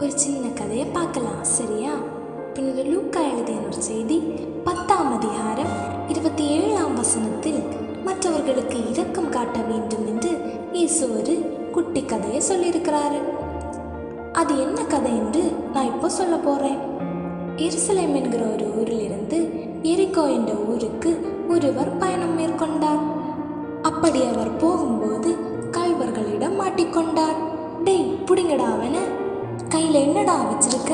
ஒரு சின்ன கதையை பார்க்கலாம், சரியா? புனித லூக்கா எழுதிய ஒரு செய்தி 10ஆம் அதிகாரம் 27ஆம் வசனத்தில் மற்றவர்களுக்கு இரக்கம் காட்ட வேண்டும் என்று இயேசு ஒரு குட்டி கதையை சொல்லியிருக்கிறாரு. அது என்ன கதை என்று நான் இப்போ சொல்ல போகிறேன். எருசலேம் என்கிற ஒரு ஊரிலிருந்து எரிகோ என்ற ஊருக்கு ஒருவர் பயணம் மேற்கொண்டார். அப்படி அவர் போகும்போது கள்வர்களிடம் மாட்டிக்கொண்டார். டேய், புடிங்கடா அவன, கையில் என்னடா வச்சிருக்க,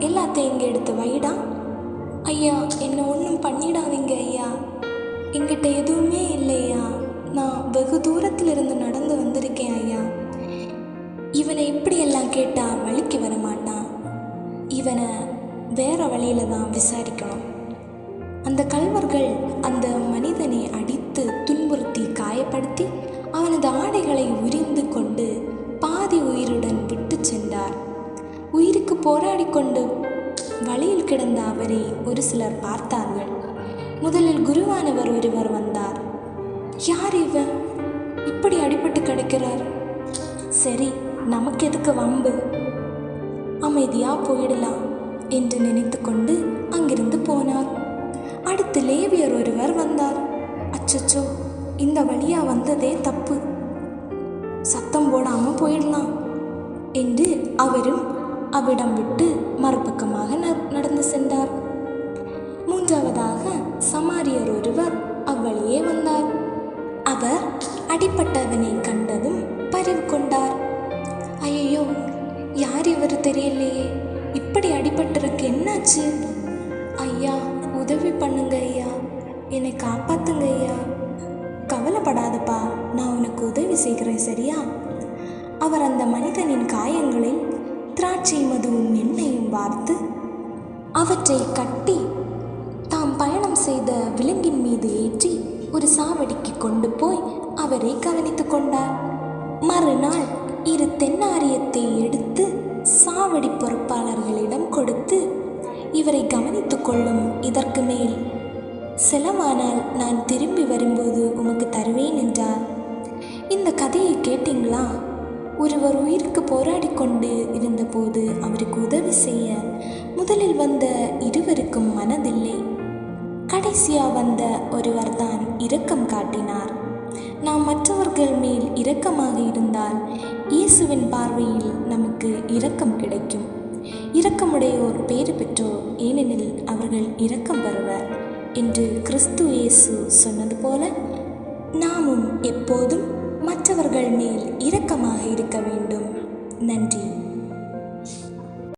எல்லாத்தையும் இங்கே எடுத்து வைடா. ஐயா, என்னை ஒன்றும் பண்ணிடாதீங்க ஐயா, என்கிட்ட எதுவுமே இல்லையா, நான் வெகு தூரத்தில் இருந்து நடந்து வந்திருக்கேன் ஐயா. இவனை இப்படியெல்லாம் கேட்டால் வழிக்கு வர மாட்டான், இவனை வேற வழியில தான் விசாரிக்கணும். அந்த கள்வர்கள் அந்த மனிதனை அடித்து துன்புறுத்தி காயப்படுத்தி அவனது ஆடைகளை உரிந்து கொண்டு பாதி உயிருடன் விட்டு சென்றார். உயிருக்கு போராடி கொண்டு வழியில் கிடந்த அவரை ஒரு சிலர் பார்த்தார்கள். முதலில் குருவானவர் ஒருவர் வந்தார். யார் இவன், இப்படி அடிபட்டு கிடக்கிறார், சரி நமக்கு எதுக்கு வம்பு, அமைதியா போயிடலாம் என்று நினைத்து கொண்டு அங்கிருந்து போனார். அடுத்து லேவியர் ஒருவர் வந்தார். அச்சச்சோ, இந்த வழியா வந்ததே தப்பு, சத்தம் போடாம போயிடலாம் என்று அவரும் அவ்விடம் விட்டு மறுபக்கமாக நடந்து சென்றார். மூன்றாவதாக சமாரியர் ஒருவர் அவ்வழியே வந்தார். அவர் அடிப்பட்டவனை கண்டதும் பரிவு கொண்டார். ஐயோ, யார் இவர் தெரியலையே, இப்படி அடிபட்டிருக்கு, என்னாச்சு? ஐயா, உதவி பண்ணுங்க ஐயா, என்னை காப்பாத்துங்க ஐயா. கவலைப்படாதப்பா, நான் உனக்கு உதவி செய்கிறேன், சரியா? அவர் அந்த மனிதனின் காயங்களில் திராட்சை மதுவும் எண்ணெயும் வார்த்து அவற்றை கட்டி தாம் பயணம் செய்த விலங்கின் மீது ஏற்றி ஒரு சாவடிக்கு கொண்டு போய் அவரை கவனித்து கொண்டார். மறுநாள் 2 தென்னாரியத்தை எடுத்து சாவடி பொறுப்பாளர்களிடம் கொடுத்து, இவரை கவனித்து கொள்ளும், இதற்கு மேல் செலவானால் நான் திரும்பி வரும்போது உமக்கு தருவேன் என்றார். இந்த கதையை கேட்டீங்களா? ஒருவர் உயிருக்கு போராடி கொண்டு இருந்தபோது அவருக்கு உதவி செய்ய முதலில் வந்த இருவருக்கும் மனதில்லை. கடைசியா வந்த ஒருவர் தான் இரக்கம் காட்டினார். நாம் மற்றவர்கள் மேல் இரக்கமாக இருந்தால் இயேசுவின் பார்வையில் நமக்கு இரக்கம் கிடைக்கும். இரக்கமுடையோர் பேறு பெற்றோர், ஏனெனில் அவர்கள் இரக்கம் பெறுவர் என்று கிறிஸ்து இயேசு சொன்னது போல நாமும் எப்போதும் மற்றவர்கள் மேல் இரக்கமாக இருக்க வேண்டும். நன்றி.